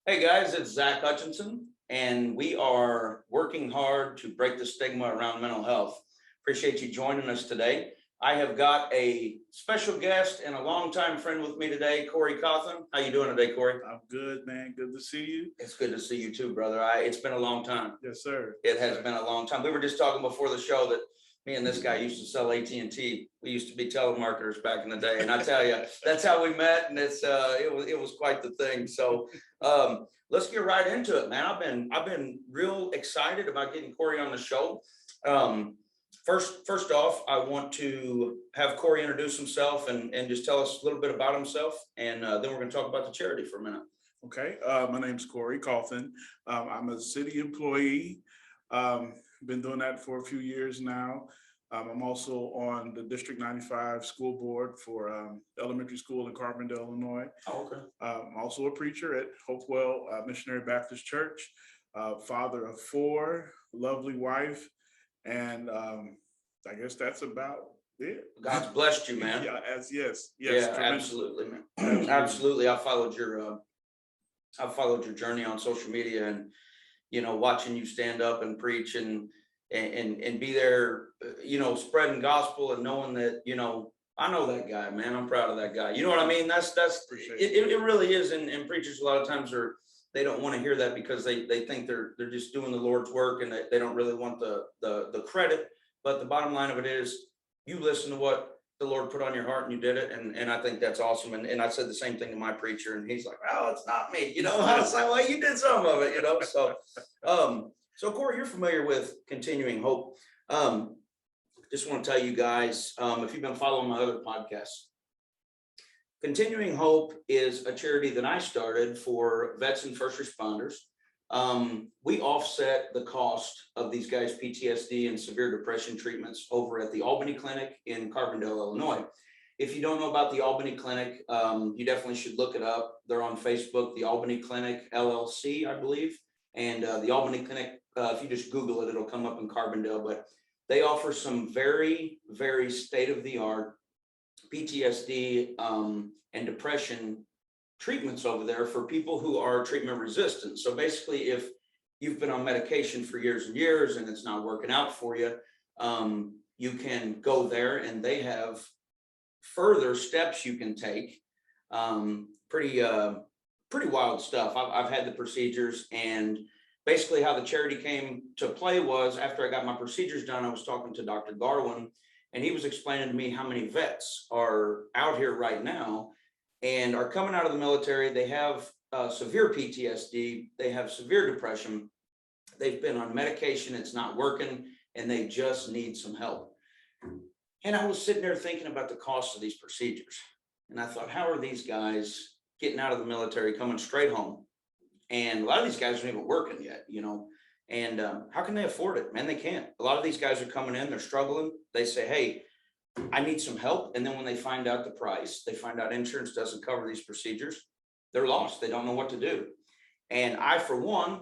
Hey guys, it's Zach Hutchinson, and we are working hard to break the stigma around mental health. Appreciate you joining us today. I have got a special guest and a longtime friend with me today, Corey Cawthon. How you doing today, Corey? I'm good, man. Good to see you. It's good to see you too, brother. It's been a long time. Yes, sir. It has been a long time. We were just talking before the show that me and this guy used to sell AT&T. We used to be telemarketers back in the day, and I tell you, that's how we met, and it was quite the thing. So let's get right into it, man. I've been real excited about getting Corey on the show. First off, I want to have Corey introduce himself and just tell us a little bit about himself, and then we're going to talk about the charity for a minute. Okay. My name's Corey Cawthon. I'm a city employee. Been doing that for a few years now. I'm also on the District 95 school board for elementary school in Carbondale, Illinois. Oh, okay. I'm also a preacher at Hopewell Missionary Baptist Church, father of 4, lovely wife, and I guess that's about it. God's blessed you, man. Yes. Yeah, absolutely, man. Absolutely. I followed your journey on social media, and watching you stand up and preach and be there, spreading gospel and knowing that, I know that guy, man. I'm proud of that guy. You know what I mean? That's it really is. And preachers a lot of times they don't want to hear that because they think they're just doing the Lord's work, and they don't really want the credit. But the bottom line of it is, you listen to what the Lord put on your heart and you did it. And I think that's awesome. And I said the same thing to my preacher, and he's like, oh, it's not me. I was like, well, you did some of it, So Corey, you're familiar with Continuing Hope. Just want to tell you guys, if you've been following my other podcasts, Continuing Hope is a charity that I started for vets and first responders. We offset the cost of these guys' PTSD and severe depression treatments over at the Albany Clinic in Carbondale, Illinois. If you don't know about the Albany Clinic, you definitely should look it up. They're on Facebook, the Albany Clinic LLC, I believe. And the Albany Clinic, if you just Google it, it'll come up in Carbondale. But they offer some very, very state-of-the-art PTSD and depression treatments over there for people who are treatment resistant. So basically, if you've been on medication for years and years and it's not working out for you, you can go there, and they have further steps you can take. Pretty wild stuff. I've had the procedures, and basically how the charity came to play was, after I got my procedures done, I was talking to Dr. Garwin, and he was explaining to me how many vets are out here right now and are coming out of the military. They have severe PTSD, they have severe depression, they've been on medication, it's not working, and they just need some help. And I was sitting there thinking about the cost of these procedures, and I thought, how are these guys getting out of the military, coming straight home? And a lot of these guys aren't even working yet, and how can they afford it? Man, they can't. A lot of these guys are coming in, they're struggling. They say, hey, I need some help. And then when they find out the price, they find out insurance doesn't cover these procedures, they're lost. They don't know what to do. And I, for one,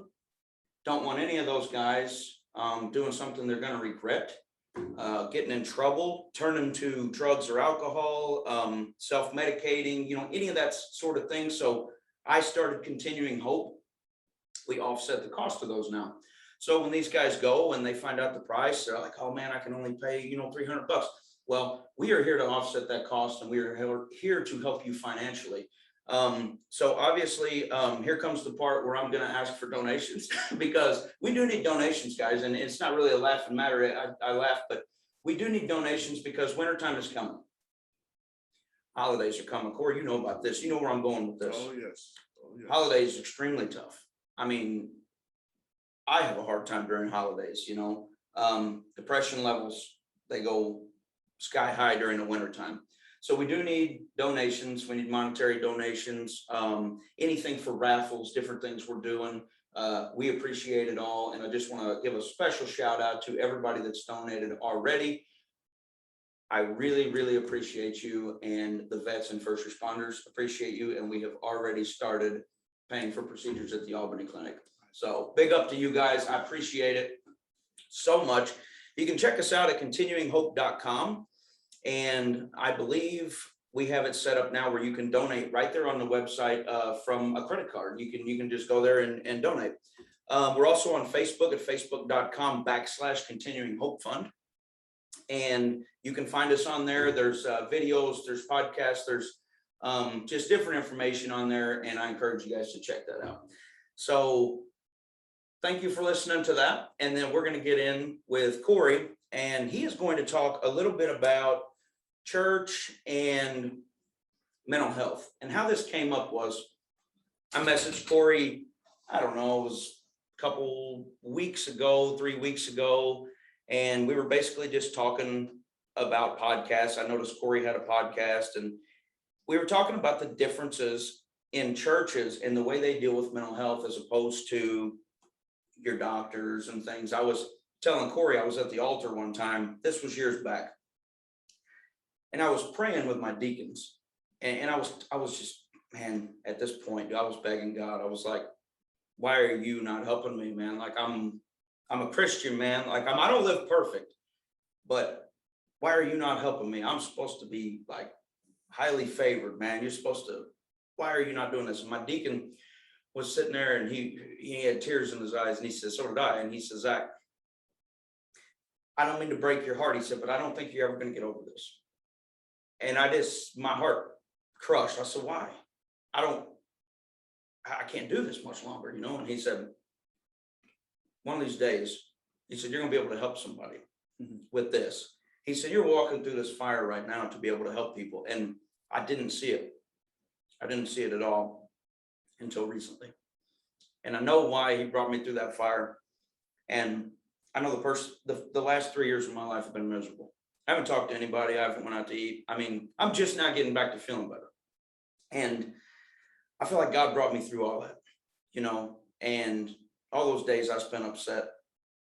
don't want any of those guys doing something they're going to regret, getting in trouble, turning to drugs or alcohol, self-medicating, any of that sort of thing. So I started Continuing Hope. We offset the cost of those now. So when these guys go and they find out the price, they're like, oh man, I can only pay, $300. Well, we are here to offset that cost, and we are here to help you financially. So obviously, here comes the part where I'm going to ask for donations because we do need donations, guys. And it's not really a laughing matter. I laugh, but we do need donations because wintertime is coming. Holidays are coming. Corey, you know about this. You know where I'm going with this. Oh, yes. Holidays are extremely tough. I mean, I have a hard time during holidays, depression levels, they go sky high during the wintertime. So we do need donations. We need monetary donations, anything for raffles, different things we're doing. We appreciate it all. And I just want to give a special shout out to everybody that's donated already. I really, really appreciate you, and the vets and first responders appreciate you. And we have already started paying for procedures at the Albany Clinic. So big up to you guys. I appreciate it so much. You can check us out at continuinghope.com. And I believe we have it set up now where you can donate right there on the website from a credit card. You can just go there and donate. We're also on Facebook at facebook.com/Continuing Hope Fund. And you can find us on there. There's videos, there's podcasts, there's just different information on there. And I encourage you guys to check that out. So thank you for listening to that. And then we're going to get in with Corey, and he is going to talk a little bit about church and mental health. And how this came up was I messaged Corey, I don't know, it was a couple weeks ago, 3 weeks ago. And we were basically just talking about podcasts. I noticed Corey had a podcast, and we were talking about the differences in churches and the way they deal with mental health as opposed to your doctors and things. I was telling Corey, I was at the altar one time, this was years back, and I was praying with my deacons, and I was just, man, at this point, I was begging God. I was like, why are you not helping me, man? Like, I'm a Christian, man. Like, I don't live perfect, but why are you not helping me? I'm supposed to be like highly favored, man. You're supposed to, why are you not doing this? And my deacon was sitting there, and he had tears in his eyes, and he said, so did I. And he says, Zach, I don't mean to break your heart. He said, but I don't think you're ever going to get over this. And my heart crushed. I said, why? I can't do this much longer, And he said, one of these days, he said, you're going to be able to help somebody with this. He said, you're walking through this fire right now to be able to help people. And I didn't see it. I didn't see it at all until recently. And I know why he brought me through that fire. And I know the last 3 years of my life have been miserable. I haven't talked to anybody. I haven't went out to eat. I mean, I'm just now getting back to feeling better. And I feel like God brought me through all that, and all those days I spent upset,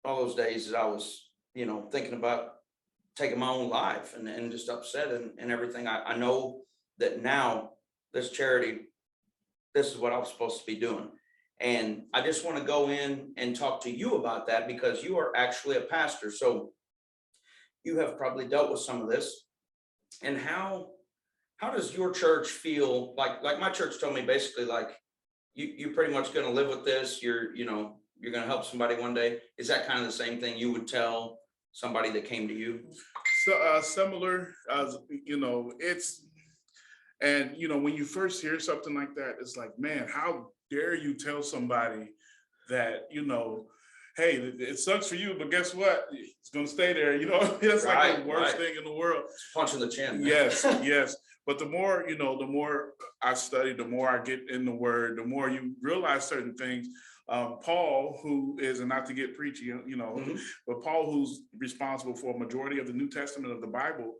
all those days that I was, thinking about taking my own life and just upset and everything. I know that now this charity, this is what I'm supposed to be doing. And I just want to go in and talk to you about that, because you are actually a pastor. So you have probably dealt with some of this. And how does your church feel? Like my church told me basically, like, you're pretty much going to live with this. You're going to help somebody one day. Is that kind of the same thing you would tell somebody that came to you? So similar, it's, and when you first hear something like that, it's like, man, how dare you tell somebody that, hey, it sucks for you, but guess what? It's going to stay there. It's like the worst thing in the world. It's punch in the chin. Yes, yes. But the more, the more I study, the more I get in the word, the more you realize certain things. Paul, who is, and not to get preachy, but Paul, who's responsible for a majority of the New Testament of the Bible,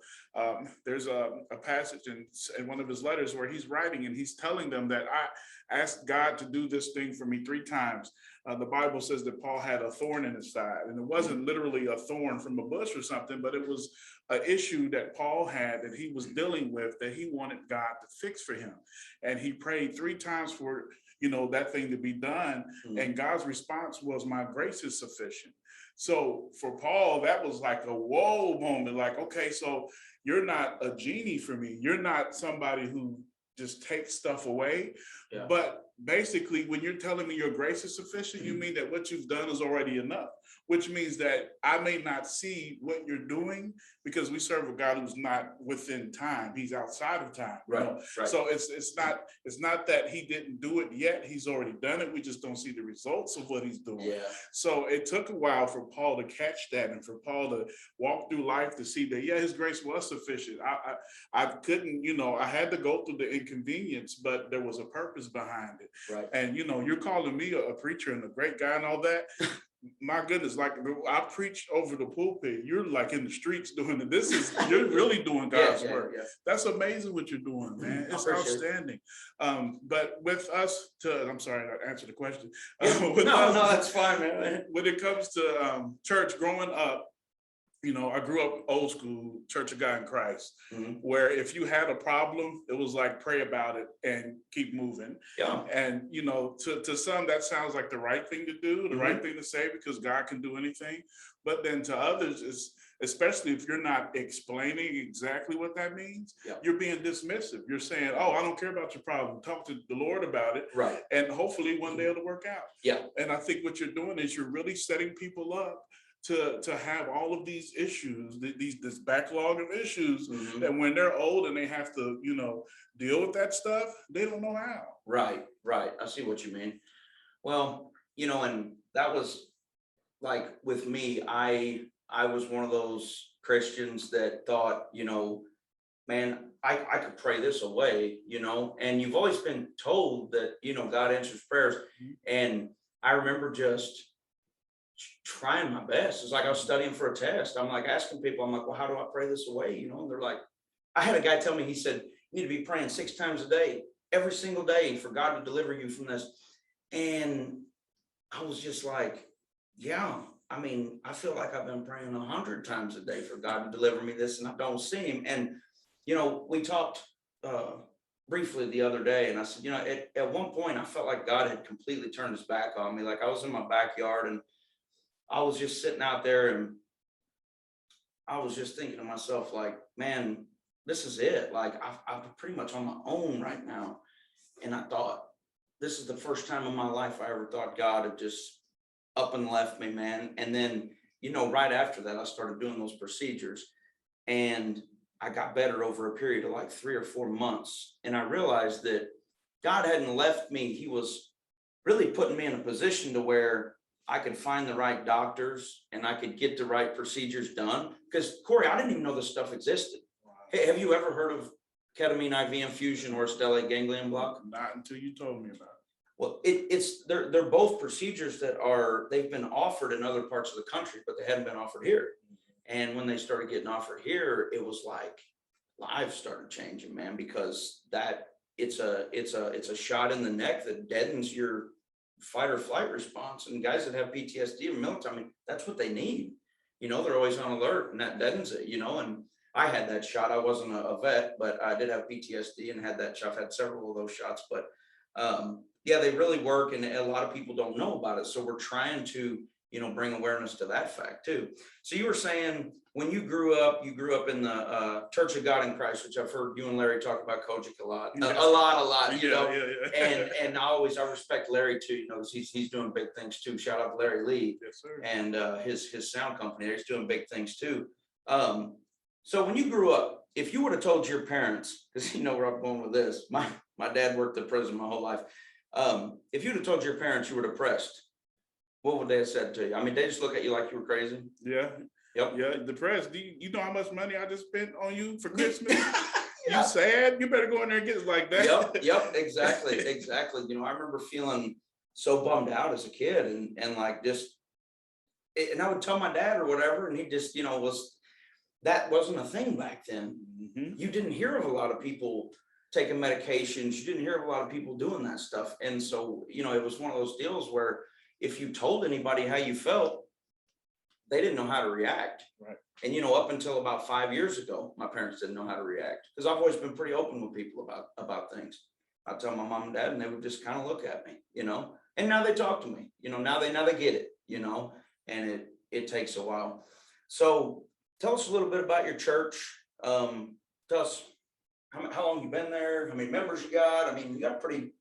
there's a passage in one of his letters where he's writing, and he's telling them that I asked God to do this thing for me 3 times. The Bible says that Paul had a thorn in his side, and it wasn't literally a thorn from a bush or something, but it was an issue that Paul had that he was dealing with, that he wanted God to fix for him. And he prayed 3 times for that thing to be done. And God's response was, my grace is sufficient. So for Paul, that was like a whoa moment. Like, okay, so you're not a genie for me. You're not somebody who just takes stuff away. Yeah. But basically, when you're telling me your grace is sufficient, you mean that what you've done is already enough, which means that I may not see what you're doing, because we serve a God who's not within time. He's outside of time. Right. Right. So it's not that he didn't do it yet. He's already done it. We just don't see the results of what he's doing. Yeah. So it took a while for Paul to catch that, and for Paul to walk through life to see that, yeah, his grace was sufficient. I couldn't, I had to go through the inconvenience, but there was a purpose behind it. Right. And you're calling me a preacher and a great guy and all that. My goodness, like, I preach over the pulpit. You're like in the streets doing it. You're really doing God's work. Yeah. That's amazing what you're doing, man. It's outstanding. But with us, I'm sorry, I answered the question. No, that's fine, man. When it comes to church growing up, I grew up old school, Church of God in Christ, Mhm. where if you had a problem, it was like pray about it and keep moving. Yeah. And to some that sounds like the right thing to do, the Mhm. right thing to say, because God can do anything. But then to others, especially if you're not explaining exactly what that means, Yeah. you're being dismissive. You're saying, "Oh, I don't care about your problem. Talk to the Lord about it." Right. And hopefully one day it'll work out. Yeah. And I think what you're doing is you're really setting people up to have all of these issues, this backlog of issues, Mhm. that when they're old and they have to, deal with that stuff, they don't know how. Right. I see what you mean. Well, and that was like with me, I was one of those Christians that thought, man, I could pray this away, and you've always been told that, God answers prayers. And I remember just trying my best. It's like I was studying for a test. I'm like asking people, I'm like, well, how do I pray this away? And they're like, I had a guy tell me, he said, you need to be praying 6 times a day, every single day, for God to deliver you from this. And I was just like, yeah, I mean, I feel like I've been praying 100 times a day for God to deliver me this, and I don't see him. And, we talked briefly the other day, and I said, at one point I felt like God had completely turned his back on me. Like I was in my backyard and I was just sitting out there, and I was just thinking to myself, like, man, this is it. Like I'm pretty much on my own right now. And I thought, this is the first time in my life I ever thought God had just up and left me, man. And then, right after that, I started doing those procedures, and I got better over a period of like 3 or 4 months. And I realized that God hadn't left me. He was really putting me in a position to where I could find the right doctors and I could get the right procedures done. Because Corey, I didn't even know this stuff existed. Hey, have you ever heard of ketamine IV infusion or stellate ganglion block? Not until you told me about it. Well, they're both procedures that they've been offered in other parts of the country, but they hadn't been offered here. And when they started getting offered here, it was like lives started changing, man, because it's a shot in the neck that deadens your fight or flight response. And guys that have PTSD in military, I mean, that's what they need. They're always on alert, and that deadens it, and I had that shot. I wasn't a vet, but I did have PTSD and had that shot. I've had several of those shots, but yeah, they really work, and a lot of people don't know about it. So we're trying to, bring awareness to that fact too. So you were saying when you grew up in the Church of God in Christ, which I've heard you and Larry talk about Kojic a lot, Yeah. a lot, Yeah. and I respect Larry too, because he's doing big things too. Shout out to Larry Lee. Yes, sir. And his sound company, he's doing big things too. So when you grew up, if you would have told your parents, because you know where I'm going with this, my dad worked in prison my whole life. If you'd have told your parents you were depressed, what would they have said to you? I mean, they just look at you like you were crazy. Yeah. Yep. Yeah. Depressed. Do you know how much money I just spent on you for Christmas? Yeah. You sad? You better go in there and get it like that. Yep. Exactly. I remember feeling so bummed out as a kid, and like just, and I would tell my dad or whatever, and he just, that wasn't a thing back then. Mm-hmm. You didn't hear of a lot of people taking medications. You didn't hear of a lot of people doing that stuff. And so, it was one of those deals where if you told anybody how you felt, they didn't know how to react. Right. And, up until about 5 years ago, my parents didn't know how to react, because I've always been pretty open with people about things. I tell my mom and dad, and they would just kind of look at me, and now they talk to me, now they get it, and it takes a while. So tell us a little bit about your church. Tell us how long you've been there, how many members you got. I mean, you got a pretty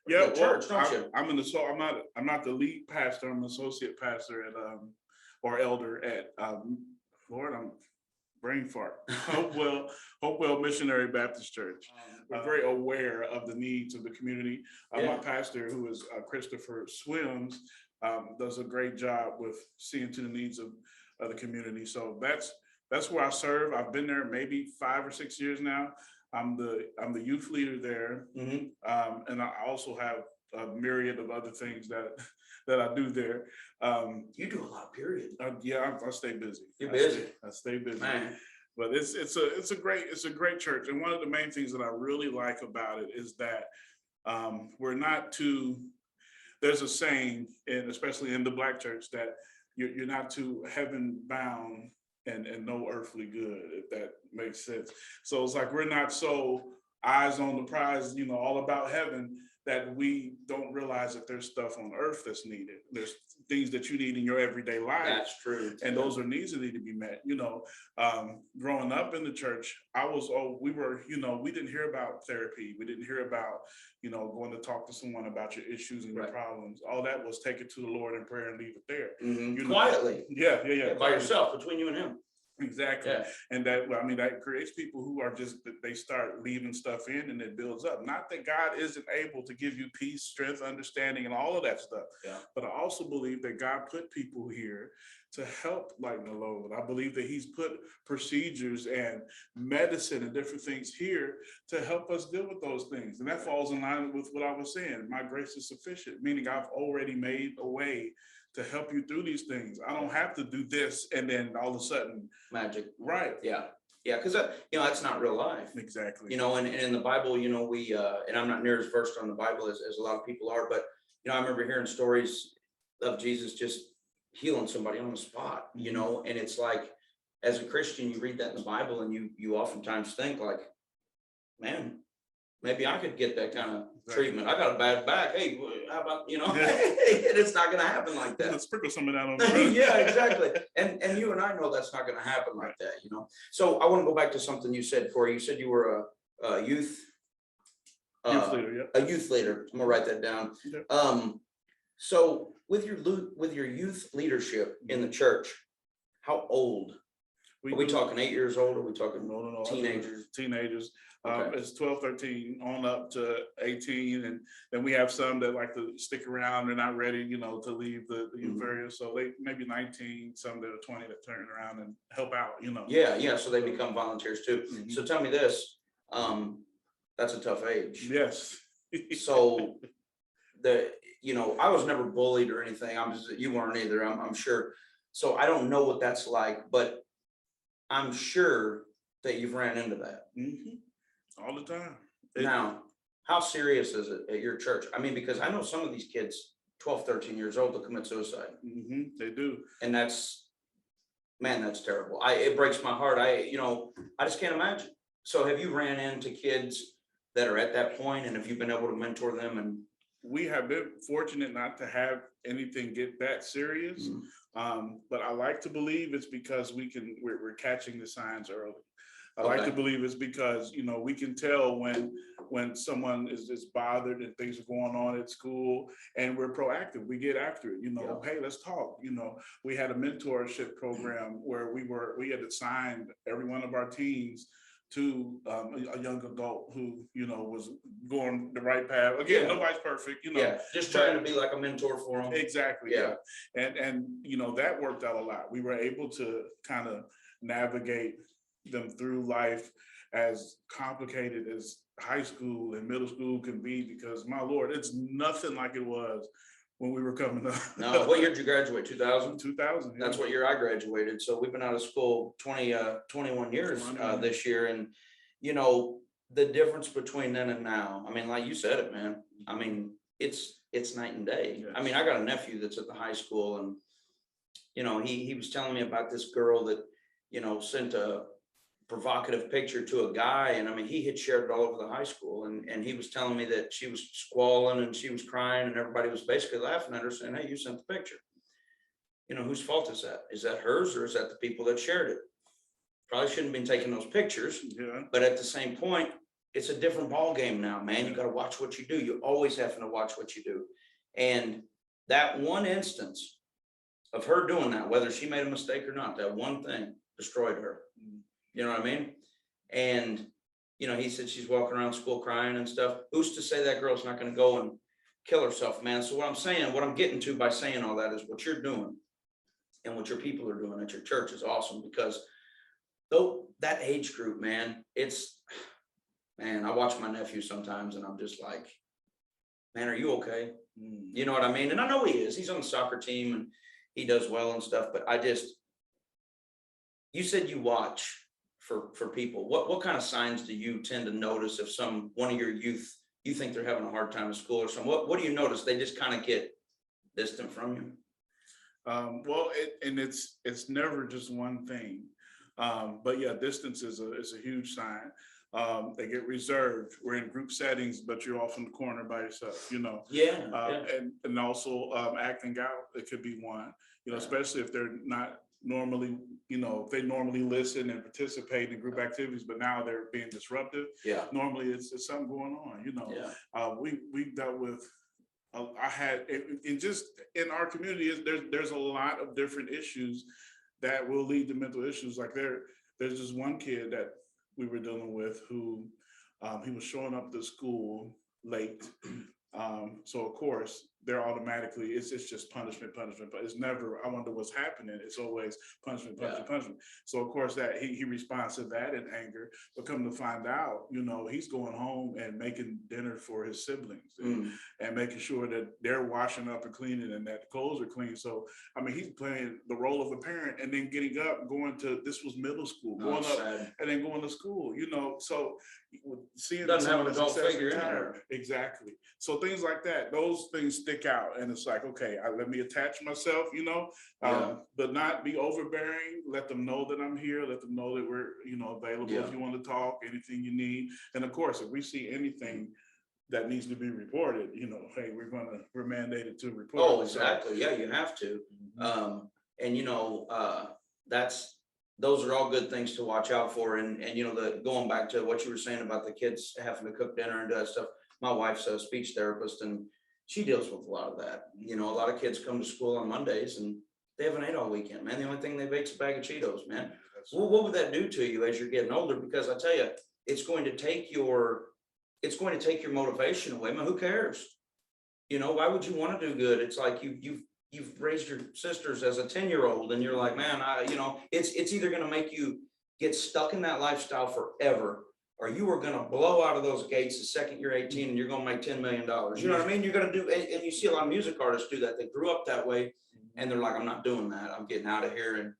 good church, don't you? I'm not the lead pastor. I'm an associate pastor at or elder at Lord, I'm brain fart. Hopewell Missionary Baptist Church. We're very aware of the needs of the community. My pastor, who is Christopher Swims, does a great job with seeing to the needs of the community. So that's where I serve. I've been there maybe 5 or 6 years now. I'm the youth leader there, and I also have a myriad of other things that I do there. You do a lot, period. Yeah, I stay busy. You're busy. I stay busy. Man. But it's a great church, and one of the main things that I really like about it is that we're not too. There's a saying, and especially in the Black church, that you're not too heaven bound and no earthly good, if that makes sense. So it's like we're not so eyes on the prize, all about heaven, that we don't realize that there's stuff on earth that's needed. There's things that you need in your everyday life. That's true. And those are needs that need to be met. Growing up in the church, we didn't hear about therapy. We didn't hear about, going to talk to someone about your issues and your problems. All that was take it to the Lord in prayer and leave it there. Quietly. Yeah. By yourself, between you and him. Exactly. Yeah. And that creates people who are they start leaving stuff in, and it builds up. Not that God isn't able to give you peace, strength, understanding, and all of that stuff. Yeah. But I also believe that God put people here to help lighten the load. I believe that he's put procedures and medicine and different things here to help us deal with those things. And that falls in line with what I was saying. My grace is sufficient, meaning I've already made a way to help you through these things. I don't have to do this and then all of a sudden magic. Right. Yeah. Yeah. Because that's not real life. Exactly. And in the Bible, we and I'm not near as versed on the Bible as a lot of people are, but I remember hearing stories of Jesus just healing somebody on the spot, and it's like, as a Christian, you read that in the Bible and you oftentimes think like, man, maybe I could get that kind of treatment. I got a bad back. Hey, how about, it's not going to happen like that. Let's sprinkle some of that on the Yeah, exactly. And you and I know that's not going to happen like that, So I want to go back to something you said, Corey. You said you were a youth leader. Yeah. A youth leader. I'm going to write that down. Yeah. So with your youth leadership in the church, how old? Are we talking 8 years old? Or are we talking no, teenagers? Teenagers. Okay. It's 12, 13 on up to 18. And then we have some that like to stick around. They're not ready, to leave the youth area. So they maybe 19, some that are 20 that turn around and help out, Yeah. So they become volunteers too. Mm-hmm. So tell me this, that's a tough age. Yes. So I was never bullied or anything. You weren't either, I'm sure. So I don't know what that's like, but I'm sure that you've ran into that. Mm-hmm. All the time. Now, how serious is it at your church? I mean, because I know some of these kids, 12, 13 years old, they'll commit suicide. Mm-hmm. They do. And that's terrible. It breaks my heart. I just can't imagine. So have you ran into kids that are at that point, and have you been able to mentor them? And we have been fortunate not to have anything get that serious. Mm-hmm. But I like to believe it's because we're catching the signs early. I like to believe it's because, we can tell when someone is bothered and things are going on at school, and we're proactive. We get after it, Hey, let's talk. We had a mentorship program where we had assigned every one of our teens to a young adult who, was going the right path. Again, nobody's perfect, just trying to be like a mentor for them. Exactly. Yeah. And that worked out a lot. We were able to kind of navigate them through life, as complicated as high school and middle school can be, because my Lord, it's nothing like it was when we were coming up. No, what year did you graduate? 2000? 2000. That's what year I graduated. So we've been out of school 21 years this year. And, the difference between then and now, I mean, like you said it, man, I mean, it's night and day. Yes. I mean, I got a nephew that's at the high school, and, he was telling me about this girl that, sent a provocative picture to a guy, and I mean, he had shared it all over the high school, and he was telling me that she was squalling and she was crying, and everybody was basically laughing at her, saying, hey, you sent the picture. Whose fault is that? Is that hers, or is that the people that shared it? Probably shouldn't have been taking those pictures. Yeah. But at the same point, it's a different ball game now, man. You got to watch what you do. You always have to watch what you do. And that one instance of her doing that, whether she made a mistake or not, that one thing destroyed her. You know what I mean? And, he said she's walking around school crying and stuff. Who's to say that girl's not going to go and kill herself, man? So what I'm getting to by saying all that is what you're doing and what your people are doing at your church is awesome, because though that age group, man, I watch my nephew sometimes and I'm just like, man, are you okay? You know what I mean? And I know he is. He's on the soccer team and he does well and stuff, but you said you watch for people. What kind of signs do you tend to notice if one of your youth, you think they're having a hard time at school or something? What do you notice? They just kind of get distant from you? And it's never just one thing. But yeah, distance is a huge sign. They get reserved. We're in group settings, but you're off in the corner by yourself, Yeah, and also acting out. It could be one, yeah. especially if they're not normally, if they normally listen and participate in group activities, but now they're being disruptive. Yeah. Normally it's something going on, Yeah. We dealt with, I had, and just in our community, there's a lot of different issues that will lead to mental issues. Like there's this one kid that we were dealing with who he was showing up to school late. So of course they're automatically, it's just punishment, but it's never, I wonder what's happening. It's always punishment. So of course that he responds to that in anger, but come to find out, he's going home and making dinner for his siblings and making sure that they're washing up and cleaning and that the clothes are clean. So, I mean, he's playing the role of a parent and then getting up, going to, this was middle school, going up and then going to school, so seeing doesn't have an adult figure in. Exactly. So things like that, those things stick out, and it's like, okay, let me attach myself, but not be overbearing. Let them know that I'm here. Let them know that we're, available if you want to talk, anything you need. And of course, if we see anything that needs to be reported, hey, we're mandated to report. Oh, exactly. Yeah, you have to. And those are all good things to watch out for. And going back to what you were saying about the kids having to cook dinner and do that stuff. My wife's a speech therapist and she deals with a lot of that. A lot of kids come to school on Mondays and they haven't ate all weekend, man. The only thing they bake's a bag of Cheetos, man. Well, what would that do to you as you're getting older? Because I tell you, it's going to take your motivation away. Man, who cares? Why would you want to do good? It's like you've raised your sisters as a 10-year-old and you're like, man, it's either going to make you get stuck in that lifestyle forever, or you are going to blow out of those gates the second you're 18 and you're going to make $10 million. You know what I mean? You're going to do, and you see a lot of music artists do that. They grew up that way and they're like, I'm not doing that. I'm getting out of here. And,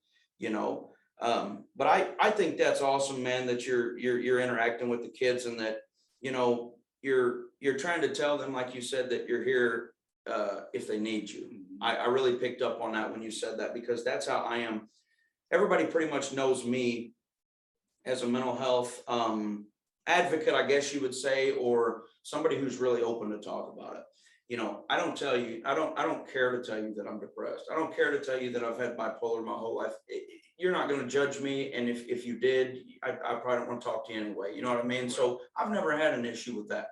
but I think that's awesome, man, that you're interacting with the kids and that, you're trying to tell them, like you said, that you're here if they need you. I really picked up on that when you said that, because that's how I am. Everybody pretty much knows me as a mental health advocate, I guess you would say, or somebody who's really open to talk about it. I don't care to tell you that I'm depressed. I don't care to tell you that I've had bipolar my whole life. You're not going to judge me. And if you did, I probably don't want to talk to you anyway. You know what I mean? So I've never had an issue with that.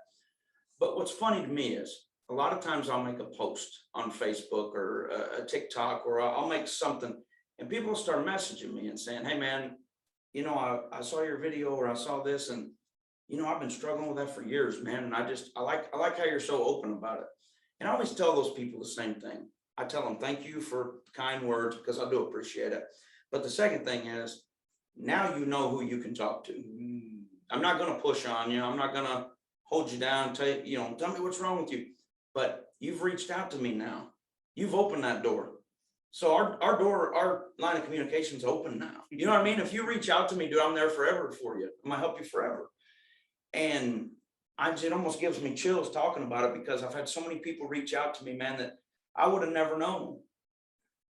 But what's funny to me is a lot of times I'll make a post on Facebook or a TikTok, or I'll make something and people start messaging me and saying, hey man, I saw your video, or I saw this, and I've been struggling with that for years, man. And I like how you're so open about it. And I always tell those people the same thing. I tell them, thank you for kind words, because I do appreciate it. But the second thing is, now you know who you can talk to. I'm not going to push on you. I'm not going to hold you down, tell me what's wrong with you. But you've reached out to me now. You've opened that door. So our line of communication is open now. You know what I mean? If you reach out to me, dude, I'm there forever for you. I'm gonna help you forever. And it almost gives me chills talking about it, because I've had so many people reach out to me, man, that I would have never known.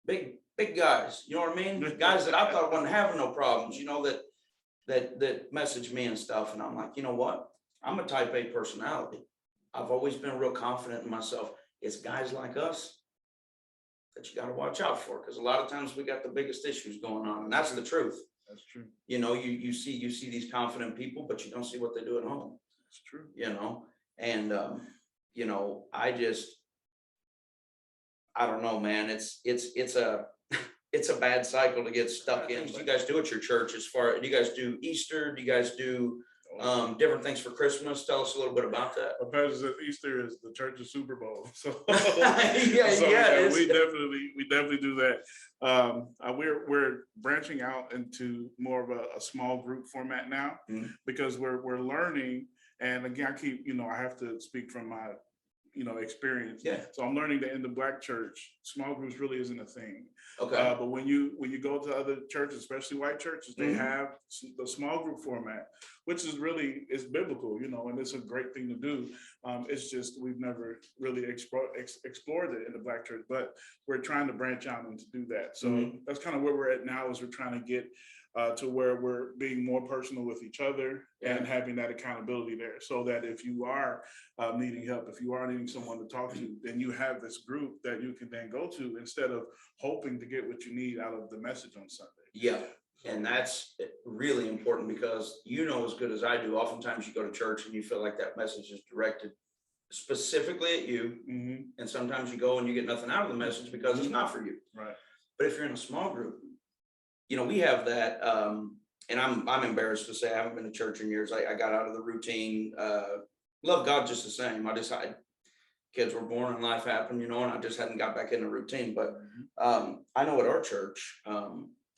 Big guys, you know what I mean? Guys that I thought wasn't having no problems, that message me and stuff. And I'm like, you know what? I'm a type A personality. I've always been real confident in myself. It's guys like us that you got to watch out for, because a lot of times we got the biggest issues going on, and that's the truth. That's true. You see these confident people, but you don't see what they do at home. That's true. And I don't know, man. It's a bad cycle to get stuck in. Do you guys do at your church? Do you guys do Easter? Do you guys do different things for Christmas? Tell us a little bit about that. My pastor says Easter is the church's Super Bowl. So yeah, we definitely do that. We're branching out into more of a small group format now, because we're learning. And again, I have to speak from my experience. Yeah. So I'm learning that in the Black church, small groups really isn't a thing. Okay. But when you go to other churches, especially white churches, they have the small group format, which is biblical, and it's a great thing to do. It's just we've never really explored it in the Black church, but we're trying to branch out and to do that. So that's kind of where we're at now, is we're trying to get to where we're being more personal with each other and having that accountability there, so that if you are needing help, if you are needing someone to talk to, then you have this group that you can then go to instead of hoping to get what you need out of the message on Sunday. Yeah. And that's really important, because as good as I do, oftentimes you go to church and you feel like that message is directed specifically at you. And sometimes you go and you get nothing out of the message because it's not for you. Right. But if you're in a small group, we have that, and I'm embarrassed to say I haven't been to church in years. I got out of the routine, love God just the same. I decided kids were born and life happened, and I just hadn't got back in the routine. But I know at our church,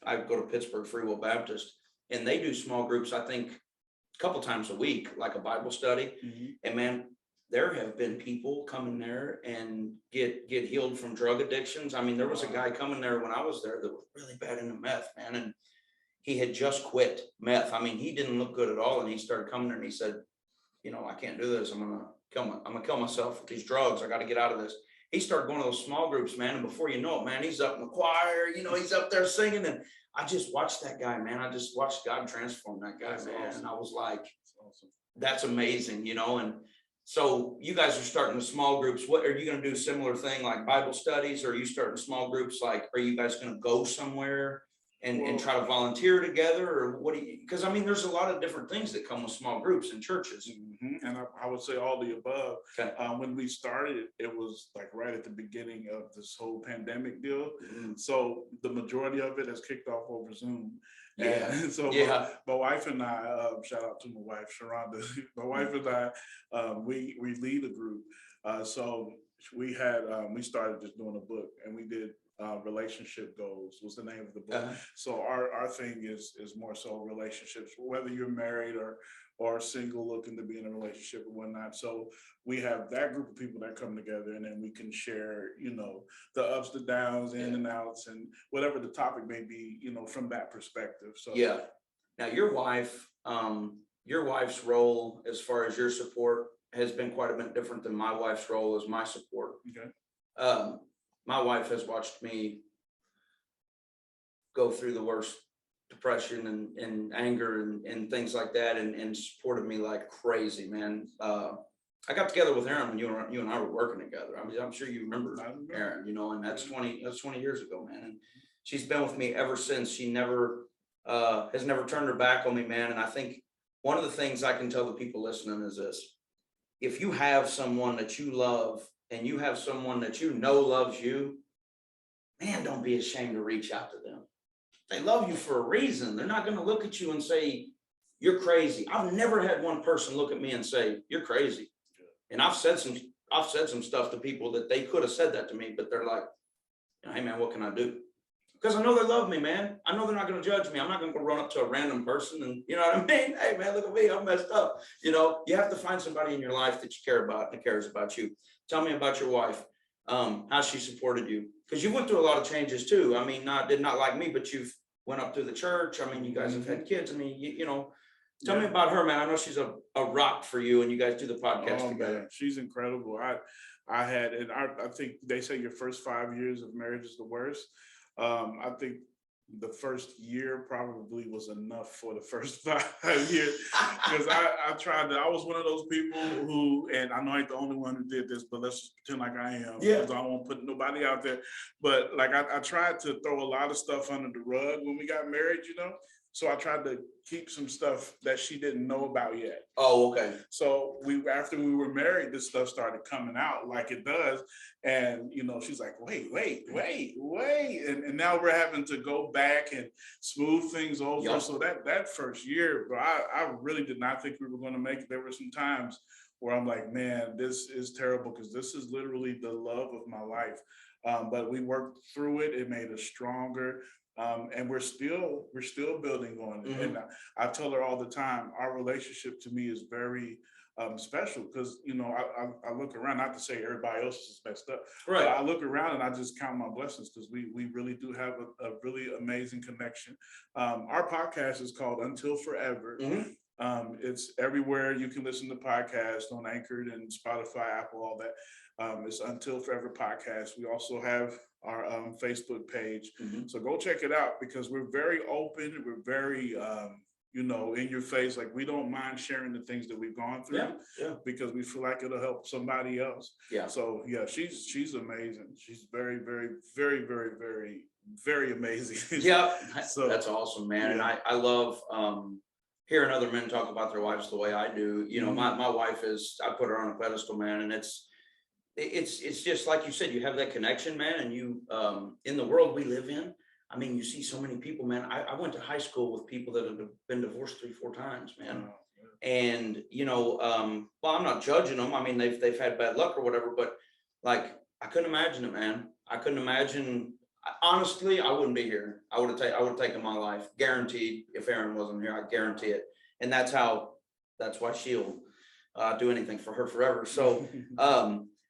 I go to Pittsburgh Free Will Baptist, and they do small groups, I think a couple times a week, like a Bible study. And man, there have been people come in there and get healed from drug addictions. I mean, there was a guy coming there when I was there that was really bad into meth, man. And he had just quit meth. I mean, he didn't look good at all. And he started coming there and he said, I can't do this. I'm gonna kill myself with these drugs. I got to get out of this. He started going to those small groups, man. And before you know it, man, he's up in the choir, he's up there singing. And I just watched that guy, man. I just watched God transform that guy, man. Awesome. And I was like, that's amazing, And so you guys are starting with small groups. What are you going to do? Similar thing like Bible studies? Or are you starting small groups? Like, are you guys going to go somewhere and try to volunteer together? Or what do you, because I mean, there's a lot of different things that come with small groups in churches. And I would say all the above. Okay. When we started, it was like right at the beginning of this whole pandemic deal. So the majority of it has kicked off over Zoom. And so my wife and I, shout out to my wife, Sharonda, my wife and I, we lead a group. So we started just doing a book, and we did relationship goals was the name of the book. So our thing is more so relationships, whether you're married or single looking to be in a relationship or whatnot. So we have that group of people that come together, and then we can share, the ups, the downs, in and outs, and whatever the topic may be, from that perspective. So now your wife's role as far as your support has been quite a bit different than my wife's role as my support. My wife has watched me go through the worst depression and anger and things like that, and supported me like crazy, man. I got together with Aaron when you and I were working together. I mean, I'm sure you remember Aaron, and that's 20 years ago, man. And she's been with me ever since. She has never turned her back on me, man. And I think one of the things I can tell the people listening is this: if you have someone that you love, and you have someone that loves you, man, don't be ashamed to reach out to them. They love you for a reason. They're not going to look at you and say, you're crazy. I've never had one person look at me and say, you're crazy. And I've said some stuff to people that they could have said that to me, but they're like, hey man, what can I do? Because I know they love me, man. I know they're not going to judge me. I'm not going to go run up to a random person and, you know what I mean? Hey man, look at me, I'm messed up. You have to find somebody in your life that you care about and cares about you. Tell me about your wife, how she supported you. Because you went through a lot of changes too. I mean, did not like me, but you've went up through the church. I mean, you guys have had kids. I mean, tell me about her, man. I know she's a rock for you, and you guys do the podcast together. Man, she's incredible. I think they say your first 5 years of marriage is the worst. I think the first year probably was enough for the first 5 years, because I was one of those people who, and I know I ain't the only one who did this, but let's just pretend like I am, because I don't want to put nobody out there. But like I tried to throw a lot of stuff under the rug when we got married, So I tried to keep some stuff that she didn't know about yet. Oh, okay. So after we were married, this stuff started coming out like it does. And, she's like, wait. And now we're having to go back and smooth things over. Yep. So that first year, bro, I really did not think we were going to make it. There were some times where I'm like, man, this is terrible, because this is literally the love of my life. But we worked through it. It made us stronger. And we're still building on it. And I tell her all the time, our relationship to me is very special, because, I look around, not to say everybody else is messed up, right, but I look around and I just count my blessings, because we really do have a really amazing connection. Our podcast is called Until Forever. It's everywhere you can listen to podcasts, on Anchor and Spotify, Apple, all that. It's Until Forever Podcast. We also have our Facebook page. So go check it out, because we're very open. We're very, in your face. Like, we don't mind sharing the things that we've gone through, because we feel like it'll help somebody else. Yeah. So yeah, she's amazing. She's very, very, very, very, very, very amazing. Yeah. So that's awesome, man. Yeah. And I love, hearing other men talk about their wives the way I do. My wife I put her on a pedestal, man, and it's just like you said, you have that connection, man, and you, in the world we live in, I mean, you see so many people, man. I went to high school with people that have been divorced 3-4 times, man. And, well, I'm not judging them. I mean, they've had bad luck or whatever, but like, I couldn't imagine it, man. I couldn't imagine. Honestly, I wouldn't be here. I would have taken my life, guaranteed. If Aaron wasn't here, I guarantee it. And that's why she'll do anything for her forever. So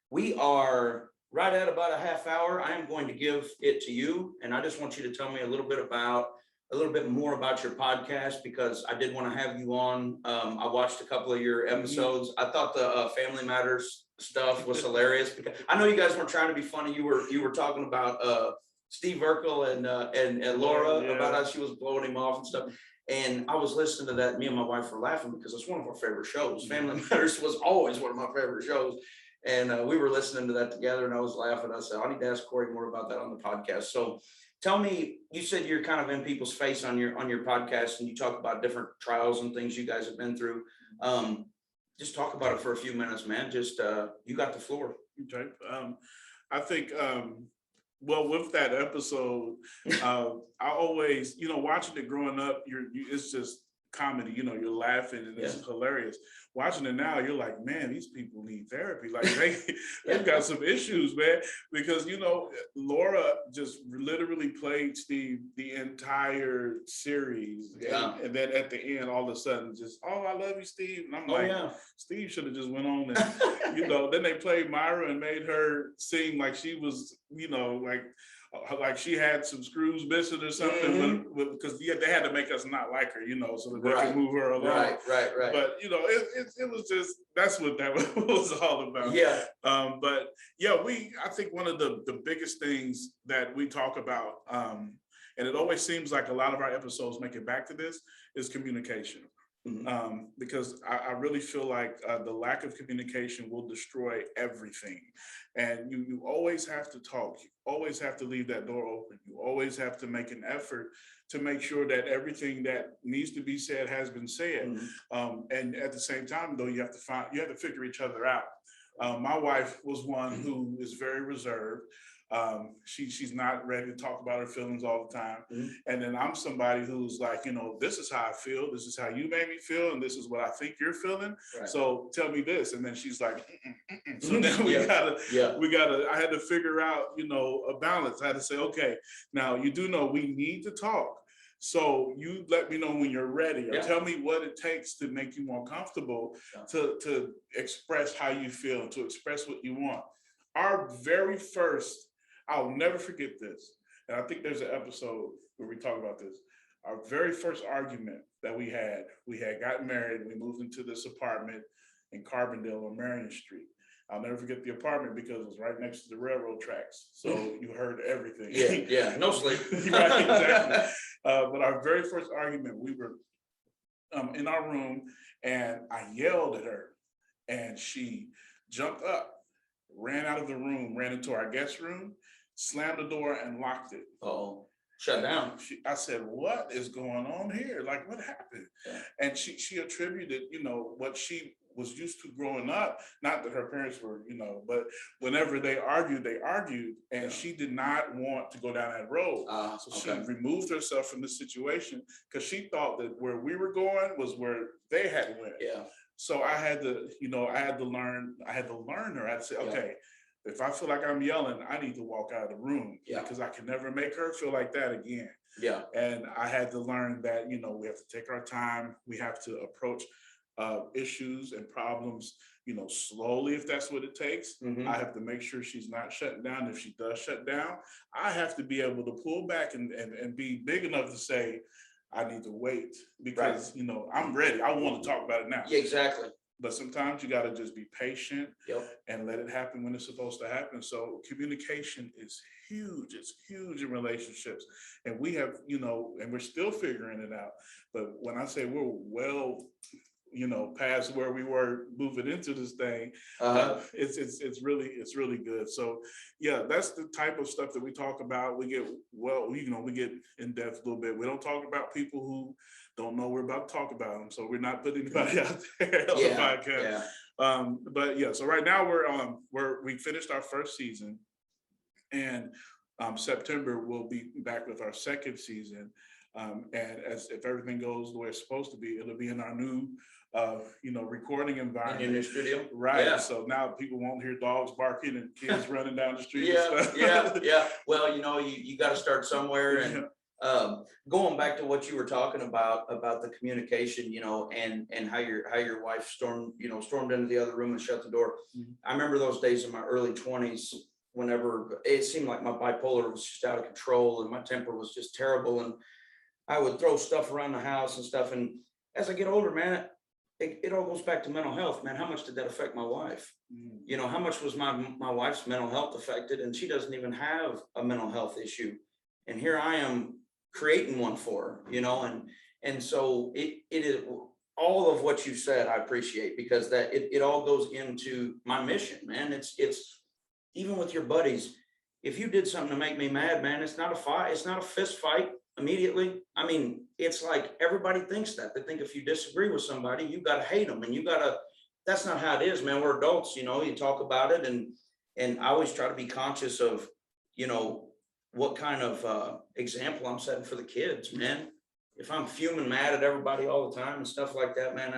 we are right at about a half hour. I am going to give it to you, and I just want you to tell me a little bit more about your podcast, because I did want to have you on. I watched a couple of your episodes. I thought the Family Matters stuff was hilarious, because I know you guys weren't trying to be funny. You were talking about Steve Urkel and Laura, about how she was blowing him off and stuff. And I was listening to that. Me and my wife were laughing, because it's one of our favorite shows. Family Matters was always one of my favorite shows. And we were listening to that together, and I was laughing. I said, I need to ask Corey more about that on the podcast. So tell me, you said you're kind of in people's face on your podcast, and you talk about different trials and things you guys have been through. Just talk about it for a few minutes, man. Just you got the floor. Okay. I think, well, with that episode, I always, watching it growing up, it's just comedy, you're laughing and it's hilarious. Watching it now, you're like, man, these people need therapy. Like they've got some issues, man. Because Laura just literally played Steve the entire series, and then at the end, all of a sudden, just, oh, I love you, Steve. And I'm like, Steve should have just went on and then they played Myra and made her seem like she was, like she had some screws missing or something, because they had to make us not like her, so that they could move her along. Right. But it was just, that's what that was all about. Yeah. But yeah, I think one of the biggest things that we talk about, and it always seems like a lot of our episodes make it back to this, is communication. Because I really feel like the lack of communication will destroy everything. And you always have to talk. You always have to leave that door open. You always have to make an effort to make sure that everything that needs to be said has been said. And at the same time, though, you have to figure each other out. My wife was one who is very reserved. She's not ready to talk about her feelings all the time. And then I'm somebody who's like, this is how I feel, this is how you made me feel, and this is what I think you're feeling. So tell me this. And then she's like, so then I had to figure out, a balance. I had to say, okay, now you do know we need to talk. So you let me know when you're ready, or tell me what it takes to make you more comfortable to express how you feel, to express what you want. Our very first, I'll never forget this, and I think there's an episode where we talk about this. Our very first argument that we had gotten married. We moved into this apartment in Carbondale on Marion Street. I'll never forget the apartment because it was right next to the railroad tracks. So you heard everything. Yeah, no sleep. Right, exactly. But our very first argument, we were in our room, and I yelled at her, and she jumped up, ran out of the room, ran into our guest room, slammed the door and locked it. Oh, shut down. I said, what is going on here? Like, what happened? And she attributed, what she was used to growing up, not that her parents were, but whenever they argued, and she did not want to go down that road. So she removed herself from the situation, because she thought that where we were going was where they had went. So I had to learn her. I had to say, okay, if I feel like I'm yelling, I need to walk out of the room, because I can never make her feel like that again. And I had to learn that, we have to take our time. We have to approach issues and problems, slowly, if that's what it takes. I have to make sure she's not shutting down. If she does shut down, I have to be able to pull back and be big enough to say, I need to wait because, I'm ready. I want to talk about it now. Yeah, exactly. But sometimes you got to just be patient Yep. and let it happen when it's supposed to happen. So communication is huge. It's huge in relationships. And we have, and we're still figuring it out. But when I say we're well, past where we were moving into this thing, it's really good. So yeah, that's the type of stuff that we talk about. We get we get in depth a little bit. We don't talk about people who don't know we're about to talk about them. So we're not putting anybody out there on the podcast. Yeah. But yeah, so right now we finished our first season, and September we'll be back with our second season. And if everything goes the way it's supposed to be, it'll be in our new recording environment. In your new studio. Right. Yeah. So now people won't hear dogs barking and kids running down the street. Yeah. Well, you got to start somewhere. And going back to what you were talking about the communication, and how your wife stormed into the other room and shut the door. Mm-hmm. I remember those days in my early 20s, whenever it seemed like my bipolar was just out of control and my temper was just terrible. And I would throw stuff around the house and stuff. And as I get older, man, it all goes back to mental health, man. How much did that affect my wife? Mm-hmm. How much was my wife's mental health affected? And she doesn't even have a mental health issue. And here I am creating one for her, and so it is all of what you said. I appreciate, because that it all goes into my mission, man. It's even with your buddies. If you did something to make me mad, man, it's not a fight. It's not a fist fight immediately. I mean, it's like everybody thinks that. They think if you disagree with somebody, you got to hate them, and that's not how it is, man. We're adults, you talk about it, and I always try to be conscious of, what kind of example I'm setting for the kids, man. If I'm fuming mad at everybody all the time and stuff like that, man,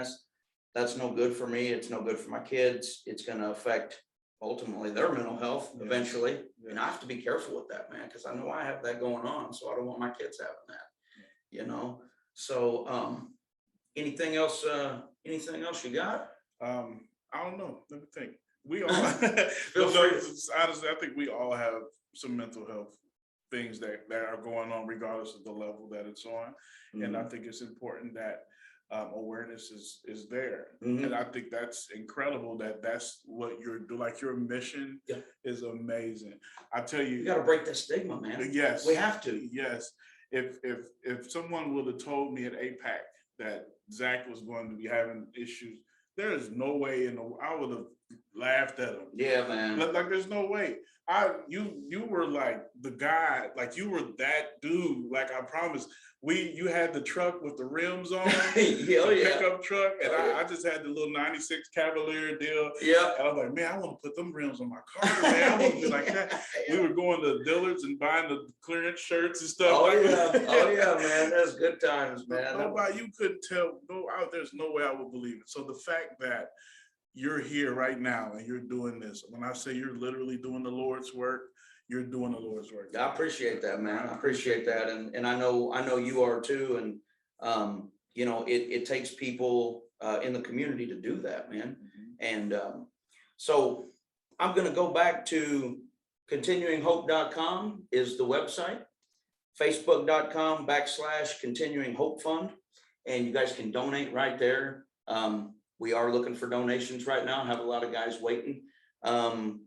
that's no good for me. It's no good for my kids. It's going to affect ultimately their mental health eventually. Yeah. And I have to be careful with that, man, because I know I have that going on. So I don't want my kids having that, So anything else you got? I don't know. Let me think. We all honestly, I think we all have some mental health things that are going on regardless of the level that it's on. Mm-hmm. And I think it's important that awareness is there. Mm-hmm. And I think that's incredible that's what you're doing. Like, your mission is amazing. I tell you, you got to break that stigma, man. Yes, we have to. Yes. If someone would have told me at APAC that Zach was going to be having issues, there is no way I would have laughed at him. Yeah, man. Like there's no way. You were like the guy, like you were that dude. Like, I promise, you had the truck with the rims on, pickup truck, and I just had the little 96 Cavalier deal. Yeah. And I was like, man, I want to put them rims on my car, man. I want to be like that. We were going to Dillard's and buying the clearance shirts and stuff. Oh yeah, man. That's good times, man. Nobody, you couldn't tell. There's no way I would believe it. So the fact that you're here right now and you're doing this, when I say you're literally doing the Lord's work, you're doing the Lord's work. I appreciate that, man. I appreciate that. And I know you are too. And, it takes people in the community to do that, man. Mm-hmm. And so I'm going to go back to continuinghope.com is the website, facebook.com/continuing hope fund. And you guys can donate right there. We are looking for donations right now. I have a lot of guys waiting. And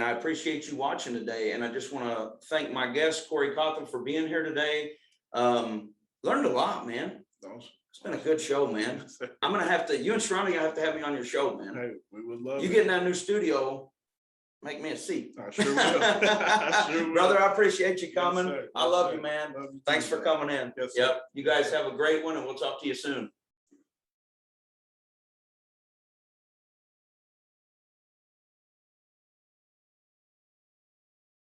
I appreciate you watching today. And I just want to thank my guest, Corey Cawthon, for being here today. Learned a lot, man. It's been a good show, man. I'm going to have to, you and Sharonda, you have to have me on your show, man. Hey, we would love you. Get in that new studio, make me a seat. I sure will. Brother, I appreciate you coming. Yes, I love you, man. Thanks for coming in. Yes, yep. You guys have a great one, and we'll talk to you soon.